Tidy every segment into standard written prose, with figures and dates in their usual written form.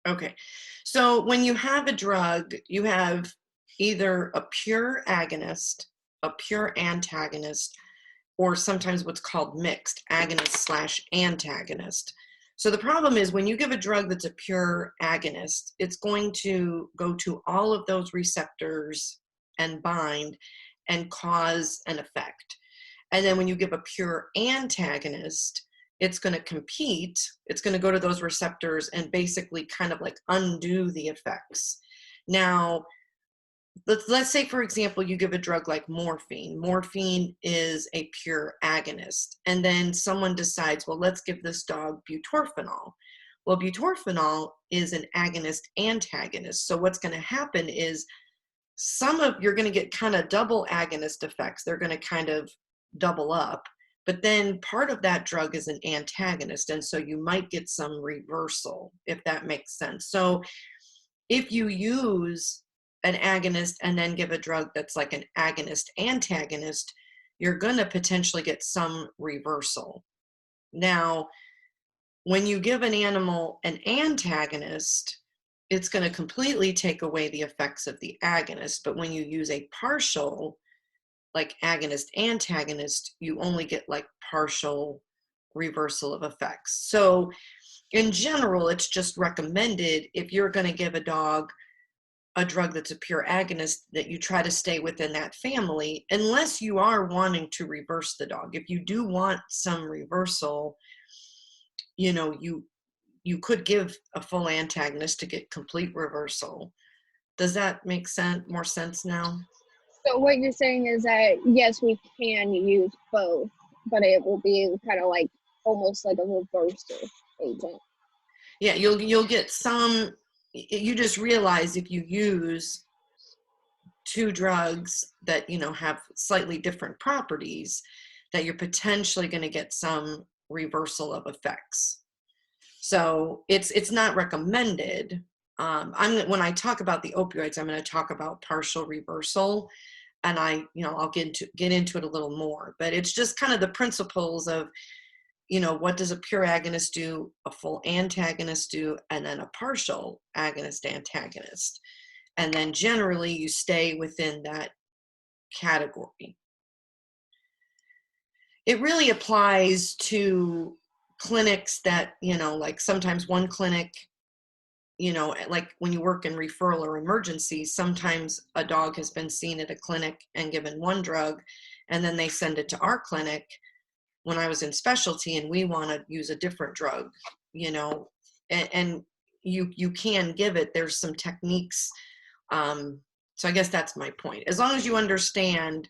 Okay. So when you have a drug, you have either a pure agonist, a pure antagonist, or sometimes what's called mixed agonist slash antagonist. So the problem is when you give a drug that's a pure agonist, it's going to go to all of those receptors and bind and cause an effect. And then when you give a pure antagonist, it's going to compete, it's going to go to those receptors and basically kind of like undo the effects. Now, let's say, for example, you give a drug like morphine. Morphine is a pure agonist. And then someone decides, well, let's give this dog butorphanol. Well, butorphanol is an agonist antagonist. So what's going to happen is you're going to get kind of double agonist effects. They're going to kind of double up. But then part of that drug is an antagonist. And so you might get some reversal, if that makes sense. So if you use an agonist and then give a drug that's like an agonist antagonist, you're going to potentially get some reversal. Now, when you give an animal an antagonist, it's going to completely take away the effects of the agonist. But when you use a partial, like agonist antagonist, you only get like partial reversal of effects. So in general, it's just recommended if you're going to give a dog a drug that's a pure agonist that you try to stay within that family, unless you are wanting to reverse the dog. If you do want some reversal, you could give a full antagonist to get complete reversal. Does that make more sense now? So what you're saying is that yes, we can use both, but it will be kind of like almost like a reversal agent. Yeah, you'll get some. You just realize if you use two drugs that have slightly different properties, that you're potentially going to get some reversal of effects. So it's not recommended. When I talk about the opioids, I'm going to talk about partial reversal, and I'll get into it a little more. But it's just kind of the principles of what does a pure agonist do, a full antagonist do, and then a partial agonist antagonist. And then generally you stay within that category. It really applies to clinics that, like sometimes one clinic, like when you work in referral or emergency, sometimes a dog has been seen at a clinic and given one drug, and then they send it to our clinic when I was in specialty and we want to use a different drug, and you can give it. There's some techniques. So I guess that's my point. As long as you understand,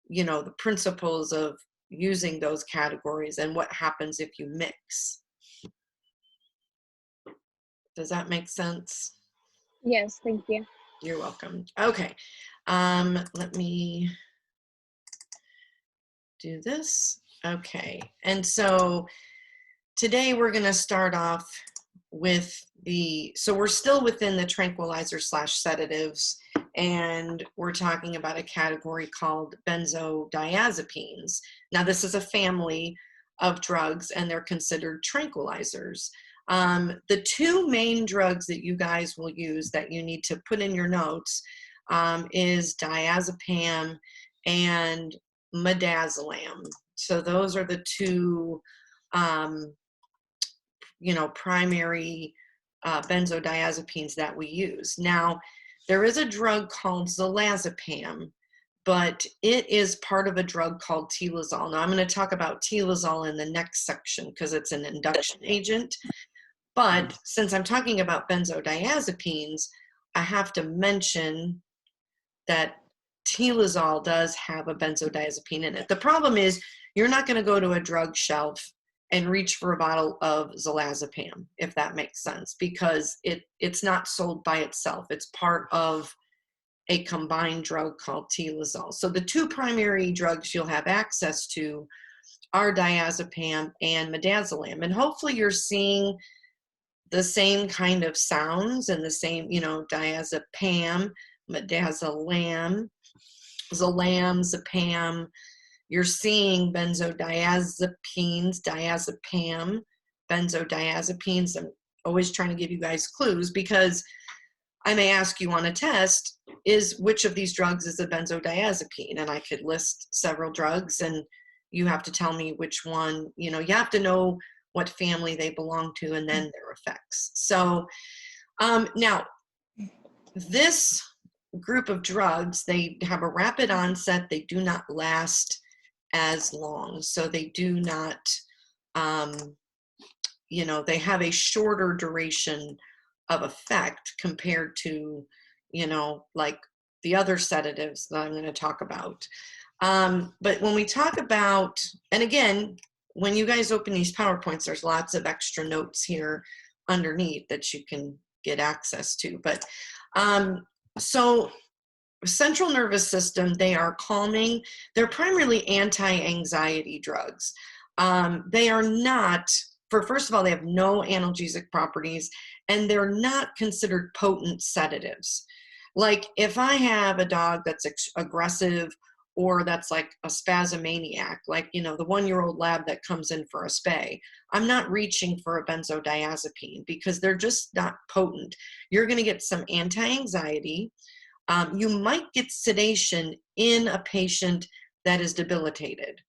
the principles of using those categories and what happens if you mix. Does that make sense? Yes, thank you. You're welcome. Okay. Let me do this. Okay. And so today we're going to start off with so we're still within the tranquilizer slash sedatives, and we're talking about a category called benzodiazepines. Now, this is a family of drugs, and they're considered tranquilizers. The two main drugs that you guys will use that you need to put in your notes is diazepam and midazolam. So those are the two primary benzodiazepines that we use. Now, there is a drug called zolazepam, but it is part of a drug called tilazol. Now, I'm going to talk about tilazol in the next section because it's an induction agent. But since I'm talking about benzodiazepines, I have to mention that tilazol does have a benzodiazepine in it. The problem is you're not going to go to a drug shelf and reach for a bottle of zolazepam, if that makes sense, because it's not sold by itself. It's part of a combined drug called tilazol. So the two primary drugs you'll have access to are diazepam and midazolam. And hopefully you're seeing the same kind of sounds and the same, diazepam, midazolam, zolazepam. You're seeing benzodiazepines, diazepam, benzodiazepines. always trying to give you guys clues, because I may ask you on a test, is which of these drugs is a benzodiazepine? And I could list several drugs, and you have to tell me which one. You know, you have to know what family they belong to and then their effects. So now, this group of drugs, they have a rapid onset. They do not last as long. So they do not, you know, they have a shorter duration of effect compared to, you know, like the other sedatives that I'm going to talk about. But when we talk about, and again, when you guys open these PowerPoints, there's lots of extra notes here underneath that you can get access to. But so central nervous system, they are calming. They're primarily anti-anxiety drugs. They are not, first of all, they have no analgesic properties, and they're not considered potent sedatives. Like if I have a dog that's aggressive, or that's like a spasmaniac, like, you know, the 1-year-old lab that comes in for a spay, I'm not reaching for a benzodiazepine because they're just not potent. You're going to get some anti-anxiety. You might get sedation in a patient that is debilitated.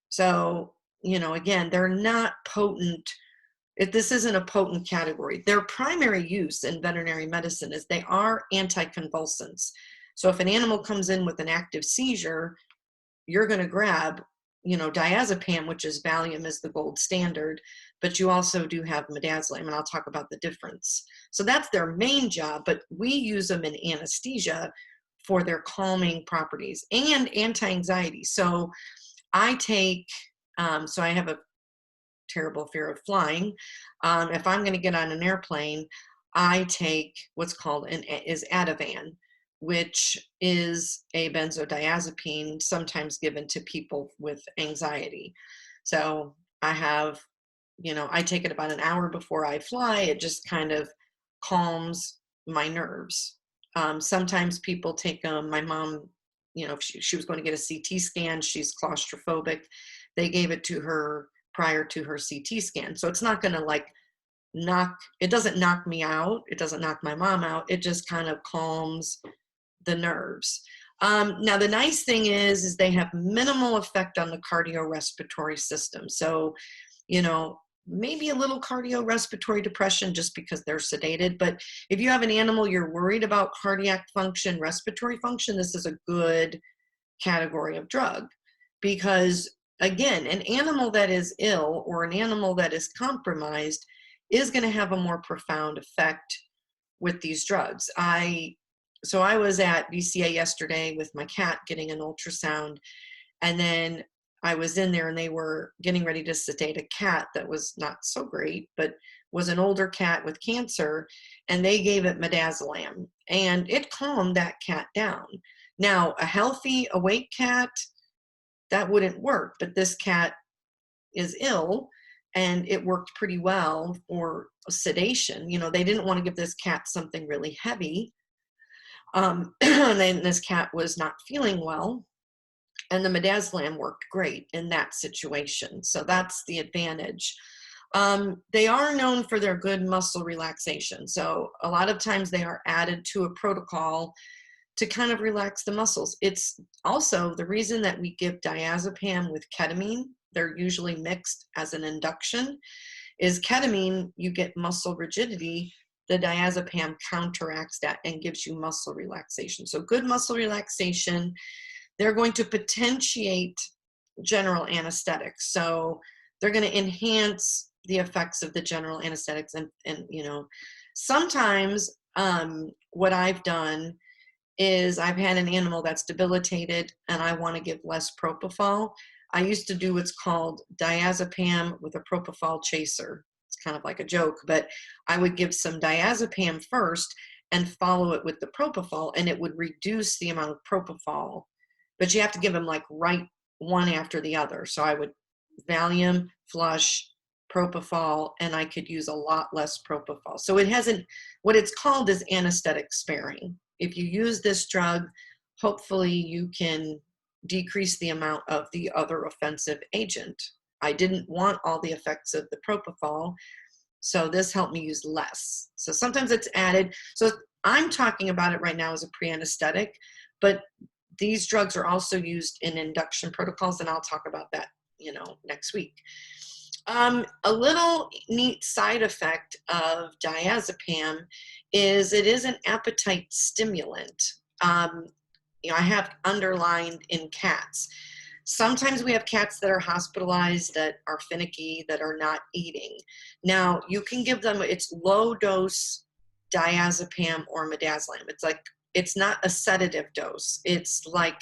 So, you know, again, they're not potent. This isn't a potent category. Their primary use in veterinary medicine is they are anticonvulsants. So if an animal comes in with an active seizure, you're going to grab, you know, diazepam, which is Valium, is the gold standard, but you also do have midazolam, and I'll talk about the difference. So that's their main job, but we use them in anesthesia for their calming properties and anti-anxiety. So I take, so I have a terrible fear of flying. If I'm going to get on an airplane, I take what's called is Ativan, which is a benzodiazepine sometimes given to people with anxiety. So I have, you know, I take it about an hour before I fly. It just kind of calms my nerves. Sometimes people take them. My mom, you know, if she was going to get a CT scan, she's claustrophobic. They gave it to her prior to her CT scan. So it's not going to like it doesn't knock me out. It doesn't knock my mom out. It just kind of calms the nerves. Now, the nice thing is they have minimal effect on the cardiorespiratory system. So, you know, maybe a little cardiorespiratory depression just because they're sedated. But if you have an animal you're worried about cardiac function, respiratory function, this is a good category of drug. Because, again, an animal that is ill or an animal that is compromised is going to have a more profound effect with these drugs. So I was at VCA yesterday with my cat getting an ultrasound, and then I was in there and they were getting ready to sedate a cat that was not so great, but was an older cat with cancer, and they gave it midazolam, and it calmed that cat down. Now, a healthy, awake cat, that wouldn't work, but this cat is ill, and it worked pretty well for sedation. You know, they didn't want to give this cat something really heavy. And then this cat was not feeling well, and the midazolam worked great in that situation. So that's the advantage. They are known for their good muscle relaxation. So a lot of times they are added to a protocol to kind of relax the muscles. It's also the reason that we give diazepam with ketamine. They're usually mixed as an induction. Is ketamine, you get muscle rigidity. The diazepam counteracts that and gives you muscle relaxation. So good muscle relaxation. They're going to potentiate general anesthetics. So they're going to enhance the effects of the general anesthetics. And you know, sometimes what I've done is I've had an animal that's debilitated and I want to give less propofol. I used to do what's called diazepam with a propofol chaser. It's kind of like a joke, but I would give some diazepam first and follow it with the propofol, and it would reduce the amount of propofol. But you have to give them like right one after the other. So I would Valium, flush, propofol, and I could use a lot less propofol. So it hasn't, what it's called is anesthetic sparing. If you use this drug, hopefully you can decrease the amount of the other offensive agent. I didn't want all the effects of the propofol, So this helped me use less. So sometimes it's added. So I'm talking about it right now as a pre-anesthetic, but these drugs are also used in induction protocols, and I'll talk about that, next week. A little neat side effect of diazepam is it is an appetite stimulant. Um, I have underlined in cats. Sometimes we have cats that are hospitalized that are finicky, that are not eating. Now, you can give them, it's low dose diazepam or midazolam. It's not a sedative dose. It's like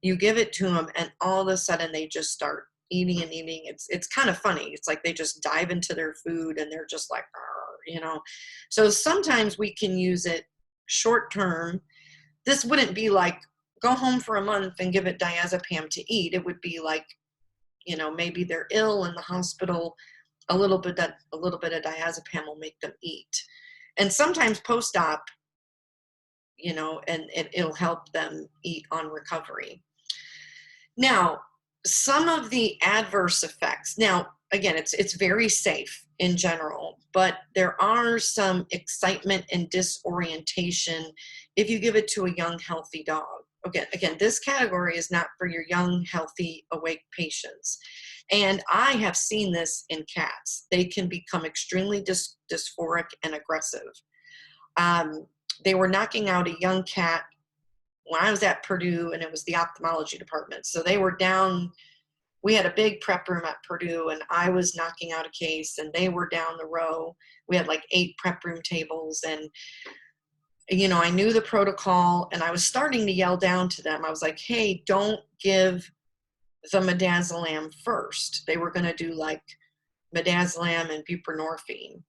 you give it to them and all of a sudden they just start eating and eating. It's kind of funny. It's like they just dive into their food and they're just like, So sometimes we can use it short term. This wouldn't be like go home for a month and give it diazepam to eat. It would be like, maybe they're ill in the hospital. A little bit of diazepam will make them eat. And sometimes post-op, and it'll help them eat on recovery. Now, some of the adverse effects. Now, again, it's very safe in general, but there are some excitement and disorientation if you give it to a young, healthy dog. Again, this category is not for your young, healthy, awake patients. And I have seen this in cats. They can become extremely dysphoric and aggressive. They were knocking out a young cat when I was at Purdue, and it was the ophthalmology department. So they were down, we had a big prep room at Purdue, and I was knocking out a case, and they were down the row. We had like 8 prep room tables, and I knew the protocol, and I was starting to yell down to them. I was like, hey, don't give the midazolam first. They were going to do like midazolam and buprenorphine.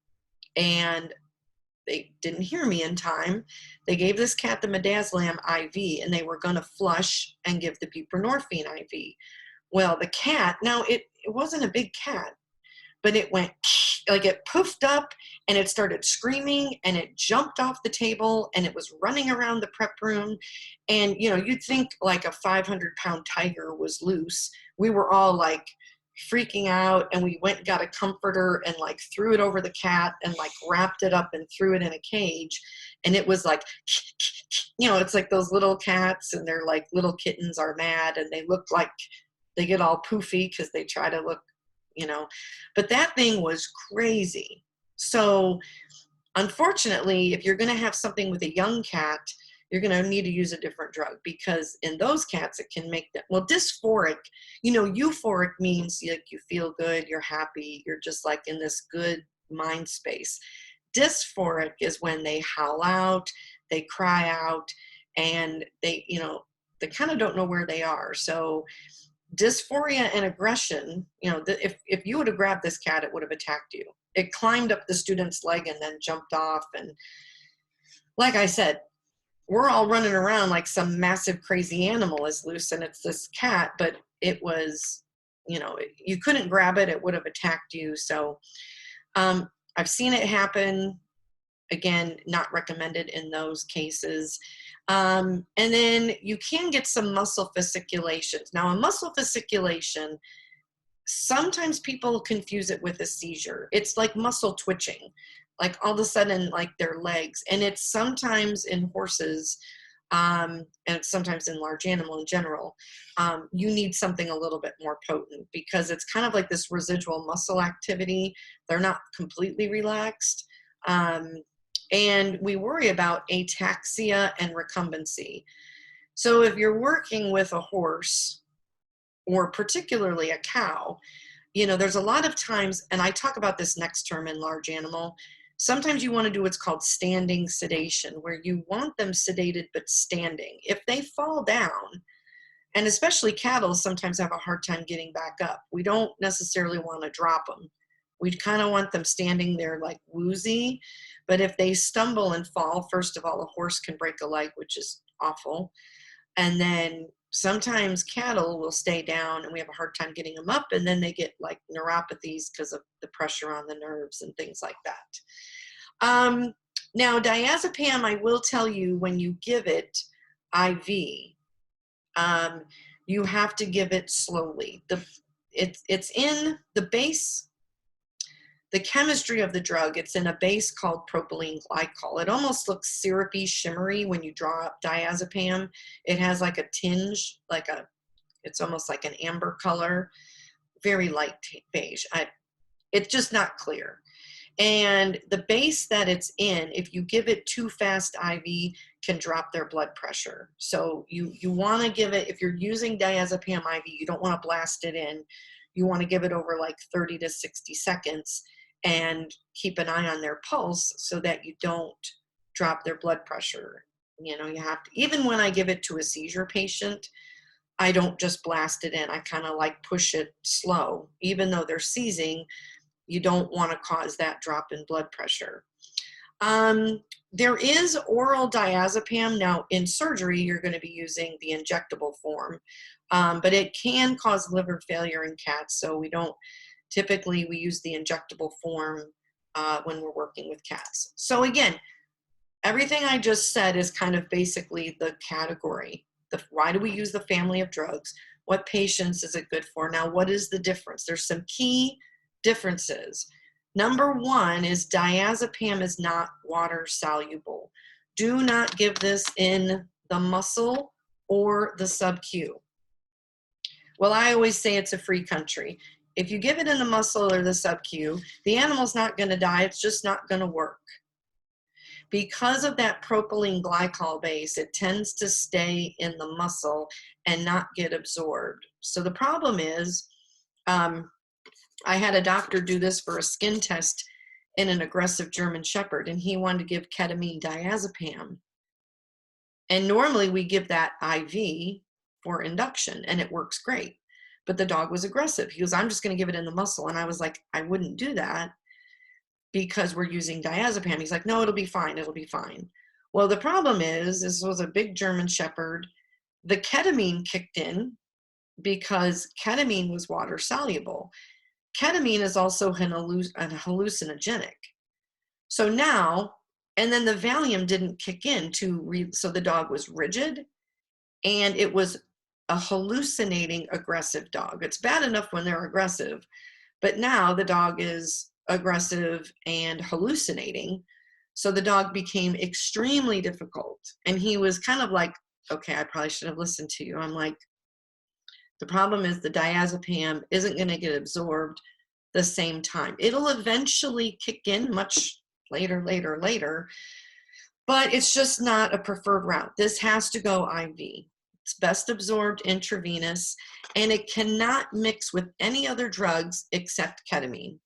And they didn't hear me in time. They gave this cat the midazolam IV, and they were going to flush and give the buprenorphine IV. Well, the cat, now it wasn't a big cat, but it went like it poofed up and it started screaming and it jumped off the table and it was running around the prep room. And, you'd think like a 500-pound tiger was loose. We were all like freaking out, and we went and got a comforter and like threw it over the cat and like wrapped it up and threw it in a cage. And it was like, it's like those little cats, and they're like little kittens are mad, and they look like they get all poofy because they try to look, but that thing was crazy. So unfortunately, if you're going to have something with a young cat, you're going to need to use a different drug, because in those cats, it can make them, dysphoric, euphoric means like you feel good, you're happy, you're just like in this good mind space. Dysphoric is when they howl out, they cry out, and they kind of don't know where they are. So dysphoria and aggression, if you would have grabbed this cat, it would have attacked you. It climbed up the student's leg and then jumped off. And like I said, we're all running around like some massive crazy animal is loose, and it's this cat, but it was, you couldn't grab it, it would have attacked you. So I've seen it happen. Again, not recommended in those cases. And then you can get some muscle fasciculations. Now, a muscle fasciculation, sometimes people confuse it with a seizure. It's like muscle twitching, like all of a sudden, like their legs. And it's sometimes in horses, and it's sometimes in large animal in general. You need something a little bit more potent, because it's kind of like this residual muscle activity. They're not completely relaxed. And we worry about ataxia and recumbency. So if you're working with a horse, or particularly a cow, there's a lot of times, and I talk about this next term in large animal, sometimes you want to do what's called standing sedation, where you want them sedated but standing. If they fall down, and especially cattle sometimes have a hard time getting back up, we don't necessarily want to drop them. We kind of want them standing there like woozy. But if they stumble and fall, first of all, a horse can break a leg, which is awful. And then sometimes cattle will stay down and we have a hard time getting them up, and then they get like neuropathies because of the pressure on the nerves and things like that. Now, diazepam, I will tell you, when you give it IV, you have to give it slowly. It's in the base. the chemistry of the drug, it's in a base called propylene glycol. It almost looks syrupy, shimmery when you draw up diazepam. It has like a tinge, it's almost like an amber color, very light beige. It's just not clear. And the base that it's in, if you give it too fast IV, can drop their blood pressure. So you want to give it, if you're using diazepam IV, you don't want to blast it in. You want to give it over like 30 to 60 seconds and keep an eye on their pulse so that you don't drop their blood pressure. You know, you have to, even when I give it to a seizure patient, I don't just blast it in. I kind of like push it slow. Even though they're seizing, you don't want to cause that drop in blood pressure. There is oral diazepam. Now, in surgery, you're going to be using the injectable form, but it can cause liver failure in cats, so we use the injectable form when we're working with cats. So again, everything I just said is kind of basically the category. Why do we use the family of drugs? What patients is it good for? Now, what is the difference? There's some key differences. Number one is diazepam is not water soluble. Do not give this in the muscle or the sub-Q. Well, I always say it's a free country. If you give it in the muscle or the sub-Q, the animal's not going to die. It's just not going to work. Because of that propylene glycol base, it tends to stay in the muscle and not get absorbed. So the problem is, I had a doctor do this for a skin test in an aggressive German Shepherd, and he wanted to give ketamine diazepam. And normally we give that IV for induction, and it works great. But the dog was aggressive. He goes, I'm just going to give it in the muscle. And I was like, I wouldn't do that because we're using diazepam. He's like, no, it'll be fine. It'll be fine. Well, the problem is, this was a big German Shepherd. The ketamine kicked in because ketamine was water soluble. Ketamine is also an hallucinogenic. So now, and then the Valium didn't kick in so the dog was rigid, and it was a hallucinating aggressive dog. It's bad enough when they're aggressive, but now the dog is aggressive and hallucinating. So the dog became extremely difficult. And he was kind of like, okay, I probably should have listened to you. I'm like, the problem is the diazepam isn't going to get absorbed the same time. It'll eventually kick in much later, but it's just not a preferred route. This has to go IV. It's best absorbed intravenous, and it cannot mix with any other drugs except ketamine.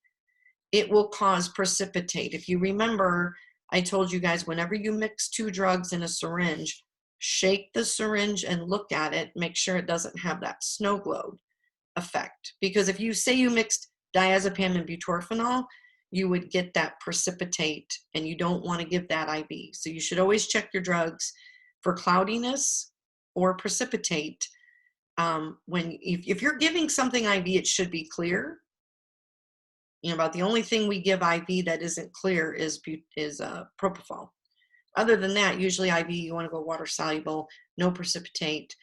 It will cause precipitate. If you remember, I told you guys, whenever you mix two drugs in a syringe, shake the syringe and look at it, make sure it doesn't have that snow globe effect. Because if you say you mixed diazepam and butorphanol, you would get that precipitate, and you don't want to give that IV. So you should always check your drugs for cloudiness or precipitate. If you're giving something IV, it should be clear. You know, about the only thing we give IV that isn't clear is propofol. Other than that, usually IV, you want to go water soluble, no precipitate.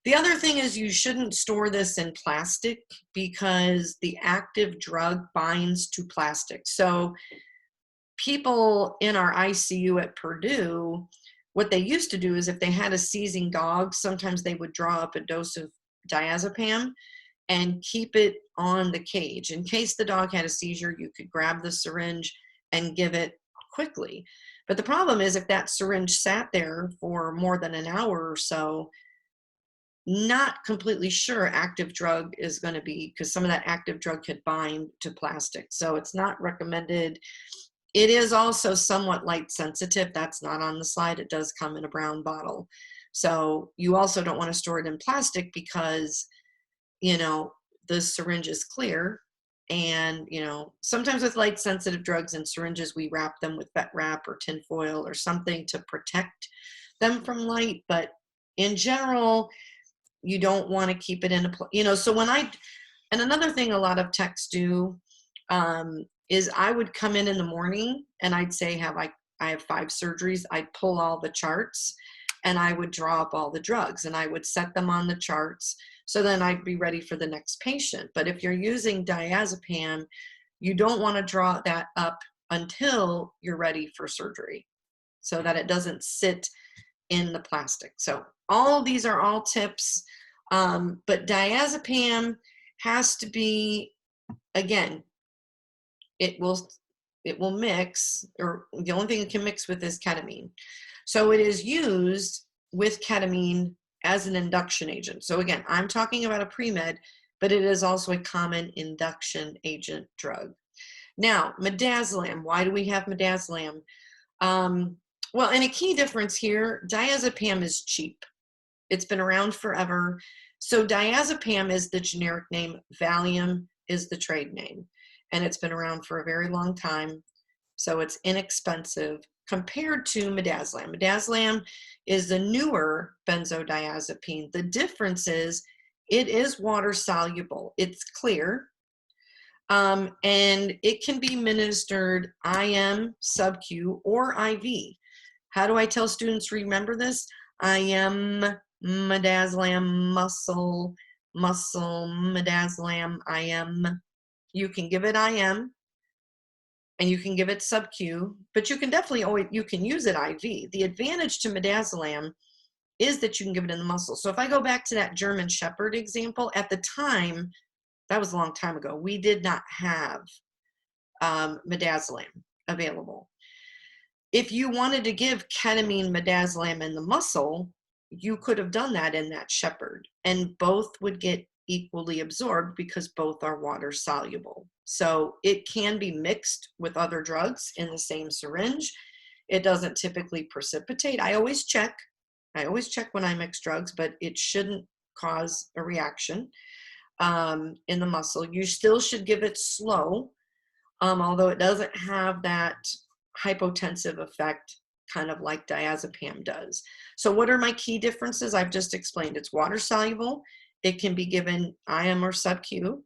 The other thing is you shouldn't store this in plastic because the active drug binds to plastic. So people in our ICU at Purdue, what they used to do is if they had a seizing dog, sometimes they would draw up a dose of diazepam and keep it on the cage. In case the dog had a seizure, you could grab the syringe and give it quickly. But the problem is if that syringe sat there for more than an hour or so, not completely sure active drug is going to be, because some of that active drug could bind to plastic. So it's not recommended. It is also somewhat light sensitive. That's not on the slide. It does come in a brown bottle. So you also don't want to store it in plastic because, you know, the syringe is clear. And, you know, sometimes with light sensitive drugs and syringes, we wrap them with vet wrap or tin foil or something to protect them from light. But in general, you don't want to keep it in a, you know, so and another thing a lot of techs do is I would come in the morning and I'd say, I have 5 surgeries. I'd pull all the charts and I would draw up all the drugs and I would set them on the charts. So then I'd be ready for the next patient. But if you're using diazepam, you don't want to draw that up until you're ready for surgery so that it doesn't sit in the plastic. So all these are all tips, but diazepam has to be, again, it will mix, or the only thing it can mix with is ketamine. So it is used with ketamine as an induction agent. So again, I'm talking about a pre-med, but it is also a common induction agent drug. Now, midazolam. Why do we have midazolam? Well, and a key difference here, diazepam is cheap. It's been around forever. So diazepam is the generic name, Valium is the trade name, and it's been around for a very long time. So it's inexpensive compared to midazolam. Midazolam is the newer benzodiazepine. The difference is it is water soluble. It's clear. And it can be administered IM, sub-Q, or IV. How do I tell students remember this? IM, midazolam, muscle, midazolam, IM. You can give it IM, and you can give it sub-Q, but you can definitely always, you can use it IV. The advantage to midazolam is that you can give it in the muscle. So if I go back to that German Shepherd example, at the time, that was a long time ago, we did not have midazolam available. If you wanted to give ketamine midazolam in the muscle, you could have done that in that Shepherd, and both would get equally absorbed because both are water soluble. So it can be mixed with other drugs in the same syringe. It doesn't typically precipitate. I always check when I mix drugs, but it shouldn't cause a reaction in the muscle. You still should give it slow, although it doesn't have that hypotensive effect kind of like diazepam does. So what are my key differences? I've just explained. It's water soluble. It can be given IM or sub-Q,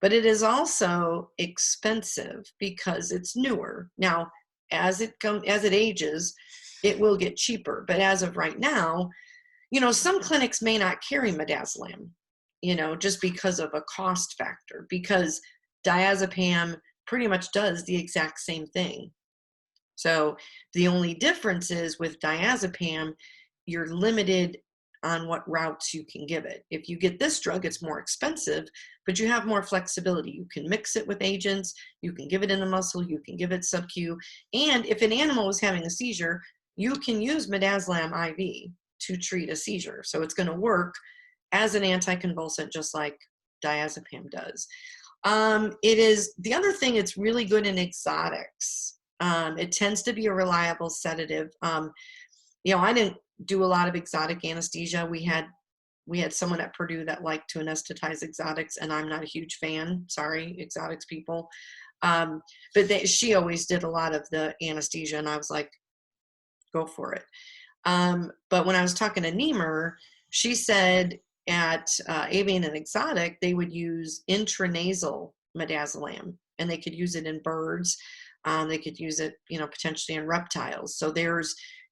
but it is also expensive because it's newer. Now, as it ages, it will get cheaper. But as of right now, you know, some clinics may not carry midazolam, you know, just because of a cost factor, because diazepam pretty much does the exact same thing. So the only difference is with diazepam, you're limited on what routes you can give it. If you get this drug, it's more expensive, but you have more flexibility. You can mix it with agents, you can give it in the muscle, you can give it sub-Q, and if an animal is having a seizure, you can use midazolam IV to treat a seizure. So it's going to work as an anticonvulsant just like diazepam does. The other thing, it's really good in exotics. It tends to be a reliable sedative. You know, I didn't do a lot of exotic anesthesia. We had someone at Purdue that liked to anesthetize exotics, and I'm not a huge fan. Sorry, exotics people. But she always did a lot of the anesthesia, and I was like, go for it. But when I was talking to Niemer, she said at Avian and Exotic, they would use intranasal midazolam, and they could use it in birds. They could use it, you know, potentially in reptiles. So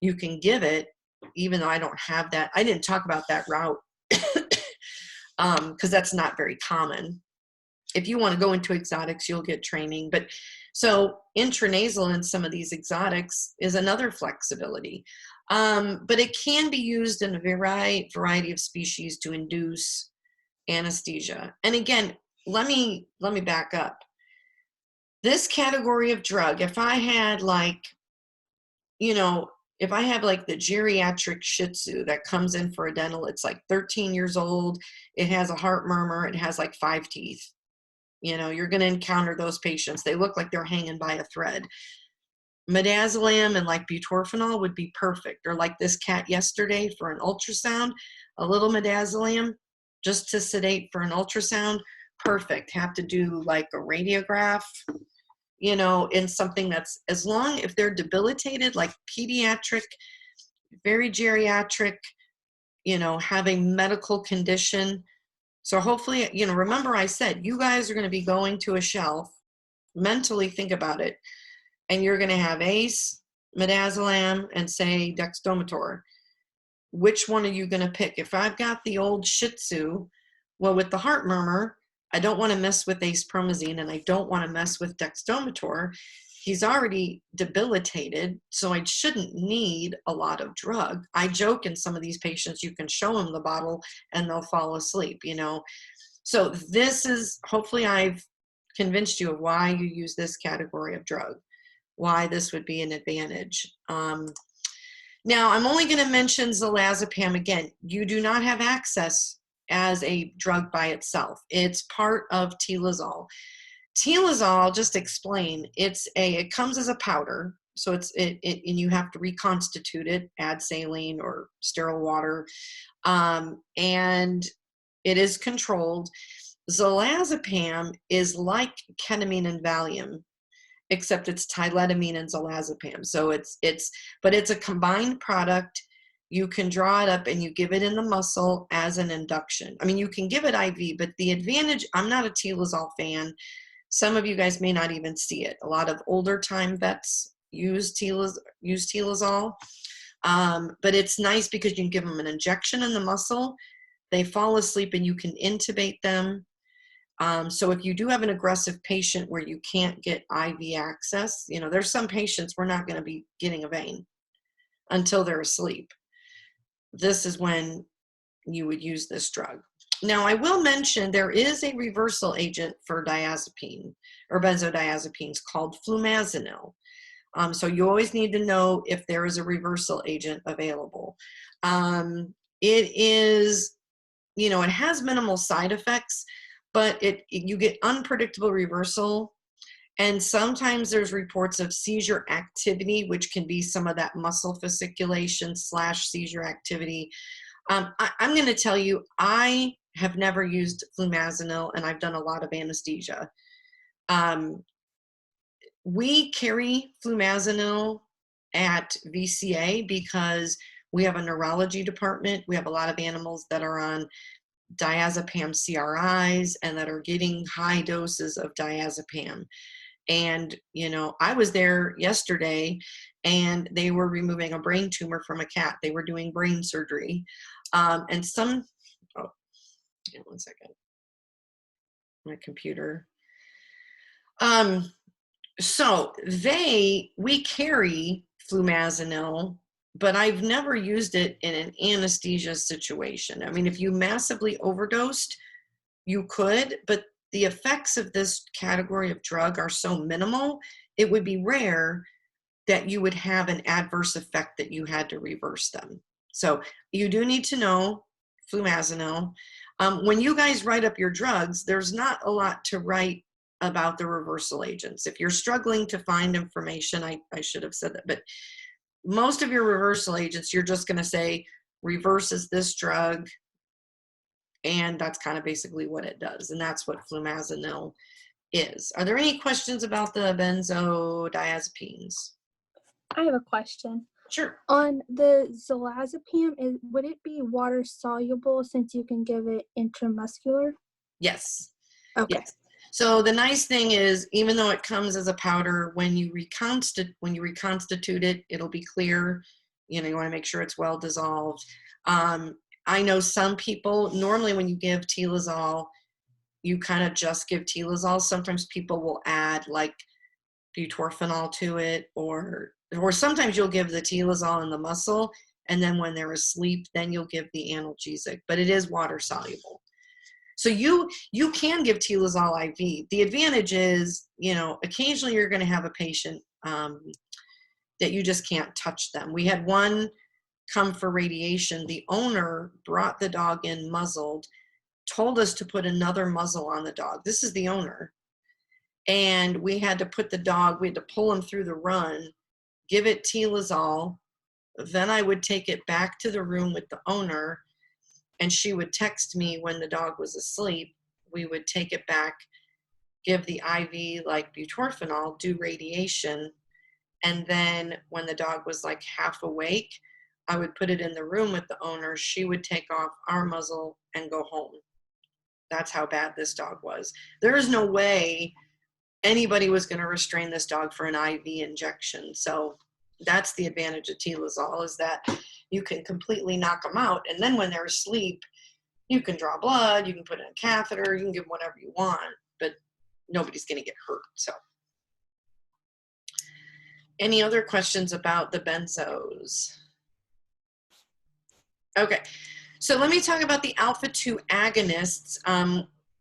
you can give it, even though I don't have that. I didn't talk about that route because that's not very common. If you want to go into exotics, you'll get training. But so intranasal in some of these exotics is another flexibility. But it can be used in a variety of species to induce anesthesia. And again, let me back up. This category of drug, if I had like, you know, if I have like the geriatric Shih Tzu that comes in for a dental, it's like 13 years old, it has a heart murmur, it has like 5 teeth. You know, you're going to encounter those patients. They look like they're hanging by a thread. Midazolam and like butorphanol would be perfect. Or like this cat yesterday for an ultrasound, a little midazolam just to sedate for an ultrasound, perfect. Have to do like a radiograph, you know, in something that's, as long if they're debilitated, like pediatric, very geriatric, you know, having medical condition. So hopefully, you know, remember I said, you guys are going to be going to a shelf, mentally think about it, and you're going to have ACE, midazolam, and say dexdomitor. Which one are you going to pick? If I've got the old Shih Tzu, well, with the heart murmur, I don't want to mess with acepromazine, and I don't want to mess with dexdomitor. He's already debilitated, so I shouldn't need a lot of drug. I joke in some of these patients, you can show them the bottle and they'll fall asleep, you know. So this is, hopefully I've convinced you of why you use this category of drug, why this would be an advantage. Now, I'm only going to mention zolazepam again. You do not have access as a drug by itself. It's part of tilazol. Tilazol, just explain, it comes as a powder, so and you have to reconstitute it, add saline or sterile water, and it is controlled. Zolazepam is like ketamine and Valium, except it's tyletamine and zolazepam. So but it's a combined product. You can draw it up and you give it in the muscle as an induction. I mean, you can give it IV, but the advantage, I'm not a tilazol fan. Some of you guys may not even see it. A lot of older time vets use tilazol, but it's nice because you can give them an injection in the muscle. They fall asleep and you can intubate them. So if you do have an aggressive patient where you can't get IV access, you know, there's some patients we're not going to be getting a vein until they're asleep. This is when you would use this drug. Now, I will mention there is a reversal agent for diazepine or benzodiazepines called flumazenil. So you always need to know if there is a reversal agent available. It is, you know, it has minimal side effects, but you get unpredictable reversal. And sometimes there's reports of seizure activity, which can be some of that muscle fasciculation / seizure activity. I'm going to tell you, I have never used flumazenil, and I've done a lot of anesthesia. We carry flumazenil at VCA because we have a neurology department. We have a lot of animals that are on diazepam CRIs and that are getting high doses of diazepam. And, you know, I was there yesterday and they were removing a brain tumor from a cat. They were doing brain surgery. And some, oh, yeah, 1 second. My computer. So we carry flumazenil, but I've never used it in an anesthesia situation. I mean, if you massively overdosed, you could, but the effects of this category of drug are so minimal, it would be rare that you would have an adverse effect that you had to reverse them. So you do need to know flumazenil. When you guys write up your drugs, there's not a lot to write about the reversal agents. If you're struggling to find information, I should have said that, but most of your reversal agents, you're just going to say reverses this drug, and that's kind of basically what it does. And that's what flumazenil is. Are there any questions about the benzodiazepines? I have a question. Sure. On the zolazepam, would it be water soluble since you can give it intramuscular? Yes. Okay. Yes. So the nice thing is, even though it comes as a powder, when you reconstitute it, it'll be clear. You know, you want to make sure it's well dissolved. I know some people, normally when you give tilazol, you kind of just give tilazol. Sometimes people will add like butorphanol to it, or sometimes you'll give the tilazol in the muscle, and then when they're asleep, then you'll give the analgesic, but it is water soluble. So you can give tilazol IV. The advantage is, you know, occasionally you're going to have a patient that you just can't touch them. We had one come for radiation. The owner brought the dog in muzzled, told us to put another muzzle on the dog. This is the owner. And we had to pull him through the run, give it tilazol. Then I would take it back to the room with the owner, and she would text me when the dog was asleep. We would take it back, give the IV like butorphanol, do radiation. And then when the dog was like half awake, I would put it in the room with the owner. She would take off our muzzle and go home. That's how bad this dog was. There is no way anybody was going to restrain this dog for an IV injection. So that's the advantage of tilazol, is that you can completely knock them out. And then when they're asleep, You can draw blood, you can put in a catheter, you can give whatever you want, but nobody's going to get hurt. So, any other questions about the benzos? Okay, so let me talk about the alpha-2 agonists.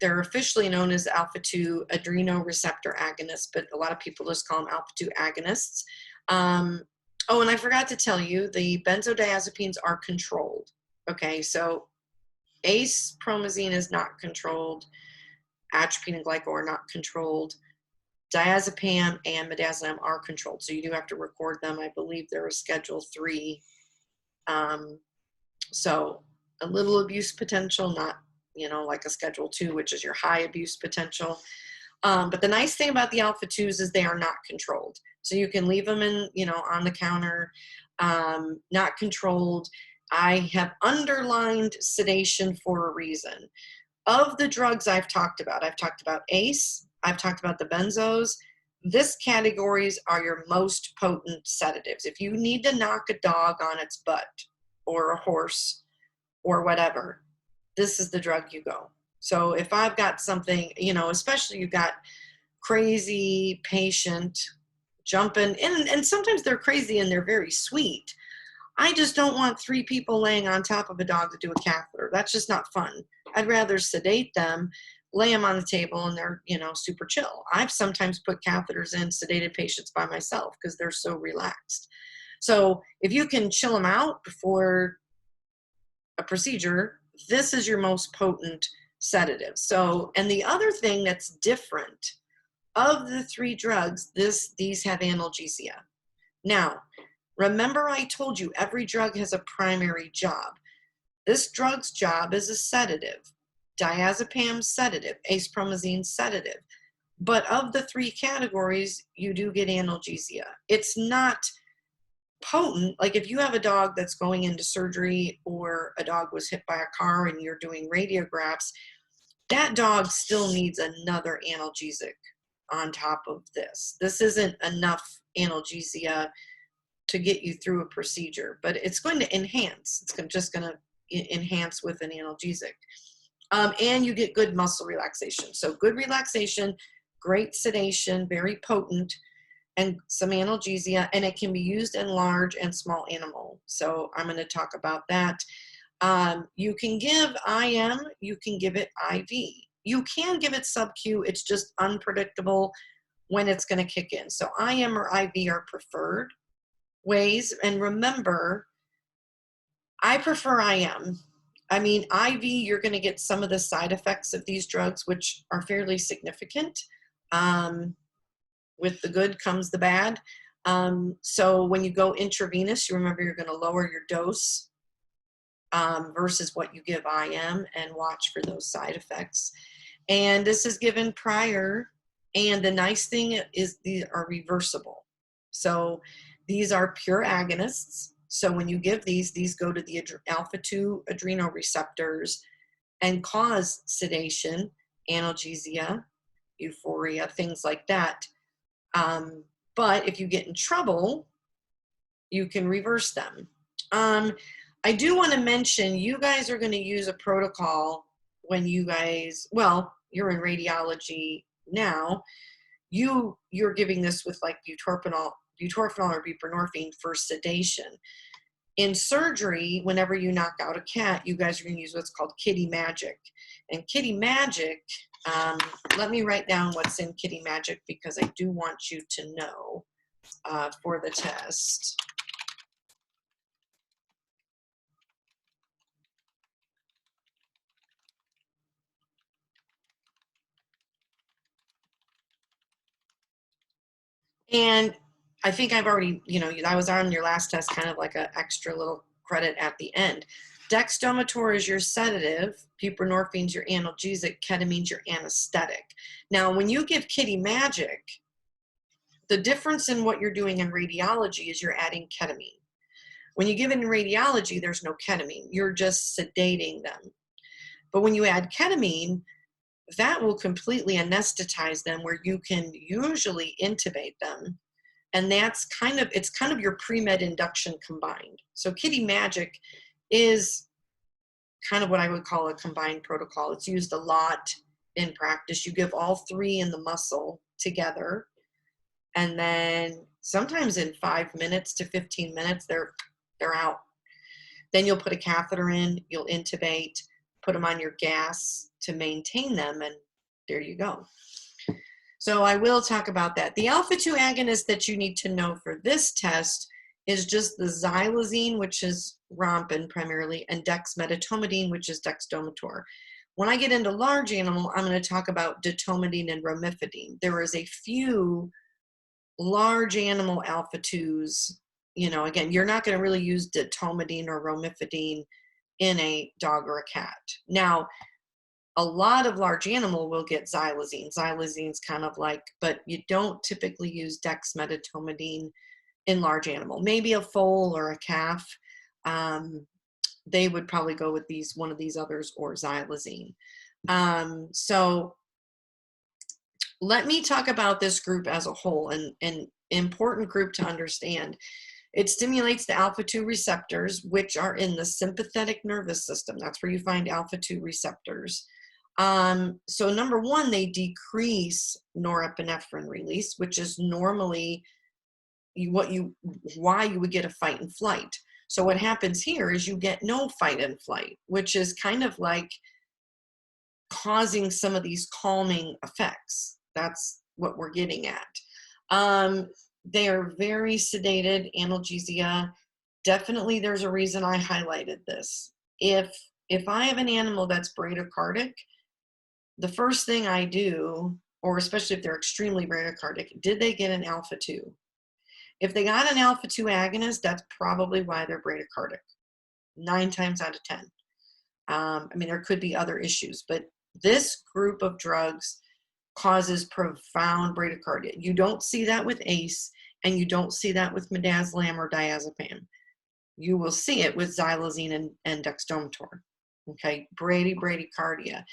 They're officially known as alpha-2 adrenoreceptor agonists, but a lot of people just call them alpha-2 agonists. Oh, and I forgot to tell you, the benzodiazepines are controlled. Okay, so ACE, promazine is not controlled. Atropine and glyco are not controlled. Diazepam and midazolam are controlled, so you do have to record them. I believe they're a Schedule 3. So a little abuse potential, not, you know, like a Schedule 2, which is your high abuse potential. But the nice thing about the alpha-2s is they are not controlled. So you can leave them in, you know, on the counter, not controlled. I have underlined sedation for a reason. Of the drugs I've talked about ACE, I've talked about the benzos. This categories are your most potent sedatives. If you need to knock a dog on its butt or a horse or whatever, this is the drug you go. So if I've got something, you know, especially you've got crazy patient jumping, and sometimes they're crazy and they're very sweet. I just don't want 3 people laying on top of a dog to do a catheter. That's just not fun. I'd rather sedate them, lay them on the table, and they're, you know, super chill. I've sometimes put catheters in sedated patients by myself because they're so relaxed. So if you can chill them out before a procedure, this is your most potent sedative. So, and the other thing that's different of the 3 drugs, these have analgesia. Now, remember I told you every drug has a primary job. This drug's job is a sedative. Diazepam, sedative. Acepromazine, sedative. But of the 3 categories, you do get analgesia. It's not potent. Like if you have a dog that's going into surgery or a dog was hit by a car and you're doing radiographs, that dog still needs another analgesic on top of this. This isn't enough analgesia to get you through a procedure, but it's going to enhance. It's just going to enhance with an analgesic. And you get good muscle relaxation. So good relaxation, great sedation, very potent, and some analgesia, and it can be used in large and small animal. So I'm going to talk about that. You can give IM, you can give it IV. You can give it sub-Q, it's just unpredictable when it's going to kick in. So IM or IV are preferred ways. And remember, I prefer IM. I mean, IV, you're going to get some of the side effects of these drugs, which are fairly significant. With the good comes the bad. So when you go intravenous, you remember you're going to lower your dose versus what you give IM, and watch for those side effects. And this is given prior, and the nice thing is these are reversible. So these are pure agonists. So when you give these go to the alpha-2 adrenoreceptors and cause sedation, analgesia, euphoria, things like that. But if you get in trouble, you can reverse them. I do want to mention, you guys are going to use a protocol when you guys, well, you're in radiology now. You're giving this with like butorphanol or buprenorphine for sedation. In surgery, whenever you knock out a cat, you guys are going to use what's called Kitty Magic. And Kitty Magic, let me write down what's in Kitty Magic because I do want you to know for the test. And I think I've already, you know, I was on your last test, kind of like an extra little credit at the end. Dexdomitor is your sedative, buprenorphine's your analgesic, ketamine's your anesthetic. Now, when you give Kitty Magic, the difference in what you're doing in radiology is you're adding ketamine. When you give it in radiology, there's no ketamine. You're just sedating them. But when you add ketamine, that will completely anesthetize them, where you can usually intubate them. And that's it's kind of your pre-med induction combined. So Kitty Magic is kind of what I would call a combined protocol. It's used a lot in practice. You give all three in the muscle together, and then sometimes in 5 minutes to 15 minutes, they're out. Then you'll put a catheter in, you'll intubate, put them on your gas to maintain them, and there you go. So I will talk about that. The alpha-2 agonist that you need to know for this test is just the xylazine, which is rompin primarily, and dexmedetomidine, which is dexdomitor. When I get into large animal, I'm going to talk about detomidine and romifidine. There is a few large animal alpha-2s. You know, again, you're not going to really use detomidine or romifidine in a dog or a cat. Now, a lot of large animal will get xylazine. Xylazine's kind of like, but you don't typically use dexmedetomidine in large animal. Maybe a foal or a calf. They would probably go with one of these others or xylazine. So let me talk about this group as a whole, and an important group to understand. It stimulates the alpha-2 receptors, which are in the sympathetic nervous system. That's where you find alpha-2 receptors. So number one, they decrease norepinephrine release, which is normally why you would get a fight and flight. So what happens here is you get no fight and flight, which is kind of like causing some of these calming effects. That's what we're getting at. They are very sedated, analgesia. Definitely there's a reason I highlighted this. If I have an animal that's bradycardic, the first thing I do, or especially if they're extremely bradycardic, did they get an alpha-2? If they got an alpha-2 agonist, that's probably why they're bradycardic, 9 times out of 10. I mean, there could be other issues, but this group of drugs causes profound bradycardia. You don't see that with ACE, and you don't see that with midazolam or diazepam. You will see it with xylazine and dexdomitor. Okay, bradycardia.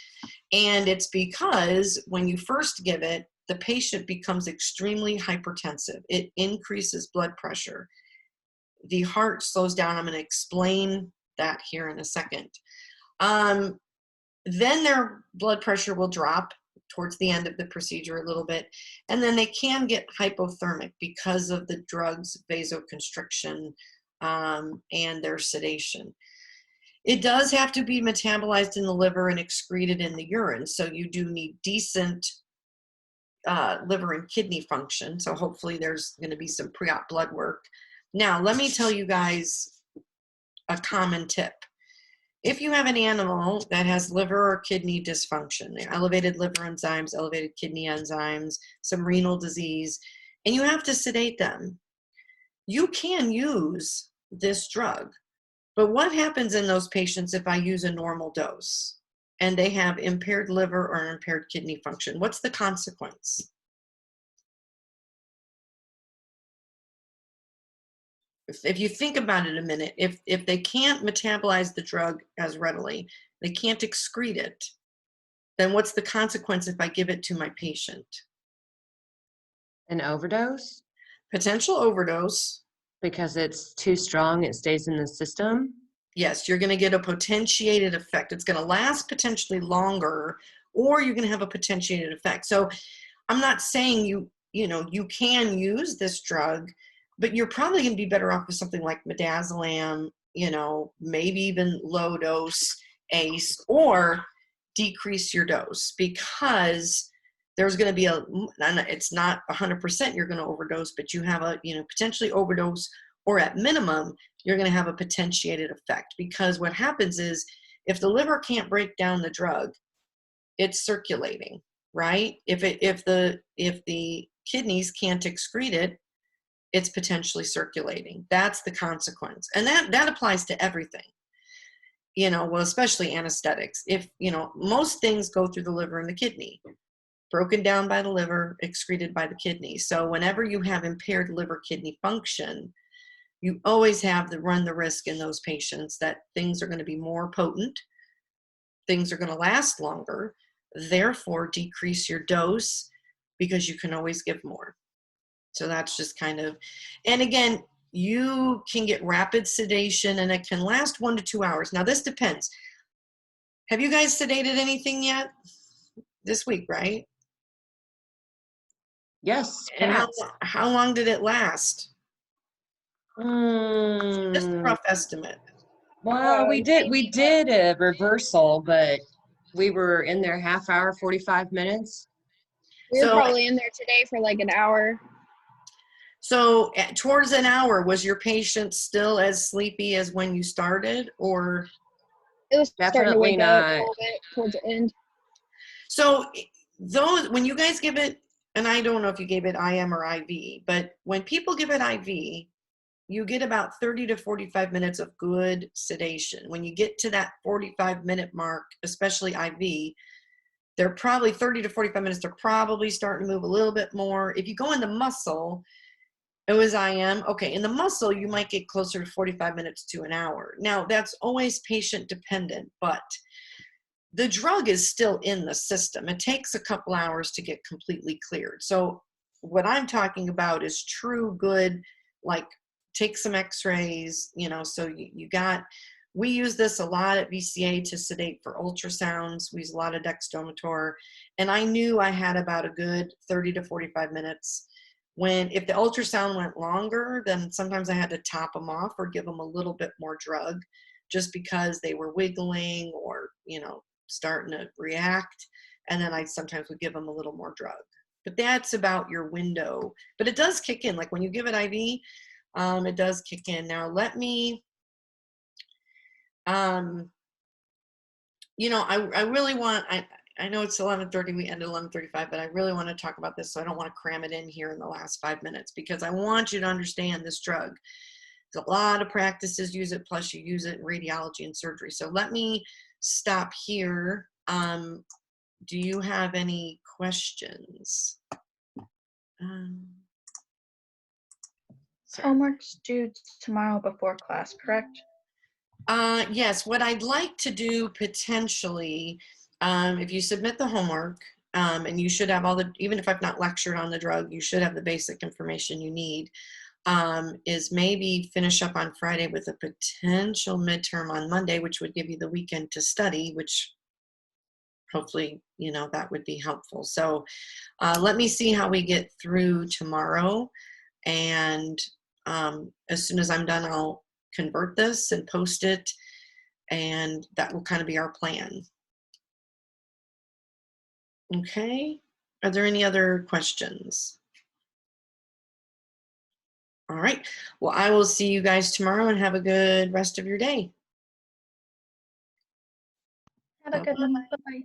And it's because when you first give it, the patient becomes extremely hypertensive. It increases blood pressure. The heart slows down. I'm going to explain that here in a second. Then their blood pressure will drop towards the end of the procedure a little bit, and then they can get hypothermic because of the drug's vasoconstriction and their sedation. It does have to be metabolized in the liver and excreted in the urine, so you do need decent liver and kidney function. So hopefully there's going to be some pre-op blood work. Now, let me tell you guys a common tip. If you have an animal that has liver or kidney dysfunction, elevated liver enzymes, elevated kidney enzymes, some renal disease, and you have to sedate them, you can use this drug. But what happens in those patients if I use a normal dose and they have impaired liver or impaired kidney function? What's the consequence? If you think about it a minute, if they can't metabolize the drug as readily, they can't excrete it, then what's the consequence if I give it to my patient? An overdose? Potential overdose. Because it's too strong, it stays in the system? Yes, you're going to get a potentiated effect. It's going to last potentially longer, or you're going to have a potentiated effect. So I'm not saying you can use this drug, but you're probably going to be better off with something like midazolam, maybe even low dose ACE, or decrease your dose, because there's going to be it's not 100% you're going to overdose, but you have a, potentially overdose, or at minimum, you're going to have a potentiated effect. Because what happens is if the liver can't break down the drug, it's circulating, right? If the kidneys can't excrete it, it's potentially circulating. That's the consequence. And that applies to everything, well, especially anesthetics. If, most things go through the liver and the kidney, broken down by the liver, excreted by the kidney. So whenever you have impaired liver kidney function, you always run the risk in those patients that things are going to be more potent, things are going to last longer, therefore decrease your dose, because you can always give more. So that's just kind of, and again, you can get rapid sedation and it can last 1 to 2 hours. Now this depends. Have you guys sedated anything yet this week, right? Yes, And cats. how long did it last? Just a Mm, rough estimate. well, we did a reversal, but we were in there half hour, 45 minutes. We were So, probably in there today for like an hour. so towards an hour, was your patient still as sleepy as when you started, or? It was starting to Definitely wake up a not. little bit towards the end. So those, when you guys give it, and I don't know if you gave it IM or IV, but when people give it IV, you get about 30 to 45 minutes of good sedation. When you get to that 45-minute mark, especially IV, they're probably 30 to 45 minutes, they're probably starting to move a little bit more. If you go in the muscle, it was IM. Okay, in the muscle, you might get closer to 45 minutes to an hour. Now, that's always patient dependent, but the drug is still in the system. It takes a couple hours to get completely cleared. So what I'm talking about is true good, like take some x-rays, you know, so you got, we use this a lot at VCA to sedate for ultrasounds. We use a lot of dexdomitor. And I knew I had about a good 30 to 45 minutes. When, if the ultrasound went longer, then sometimes I had to top them off or give them a little bit more drug just because they were wiggling or, you know, starting to react. And then I sometimes would give them a little more drug. But that's about your window. But it does kick in. Like when you give it IV, it does kick in. Now let me, you know, I really want, I know it's 11:30, we end at 11:35, but I really want to talk about this, so I don't want to cram it in here in the last 5 minutes because I want you to understand this drug. There's a lot of practices use it, plus you use it in radiology and surgery. So let me stop here. Do you have any questions? Homework's due tomorrow before class, correct? Yes, what I'd like to do potentially, if you submit the homework, and you should have all the, even if I've not lectured on the drug, you should have the basic information you need, is maybe finish up on Friday with a potential midterm on Monday, which would give you the weekend to study, which hopefully, you know, that would be helpful. So let me see how we get through tomorrow. And as soon as I'm done, I'll convert this and post it. And that will kind of be our plan. Okay. Are there any other questions? All right. Well, I will see you guys tomorrow and have a good rest of your day. Have a good one. Bye-bye.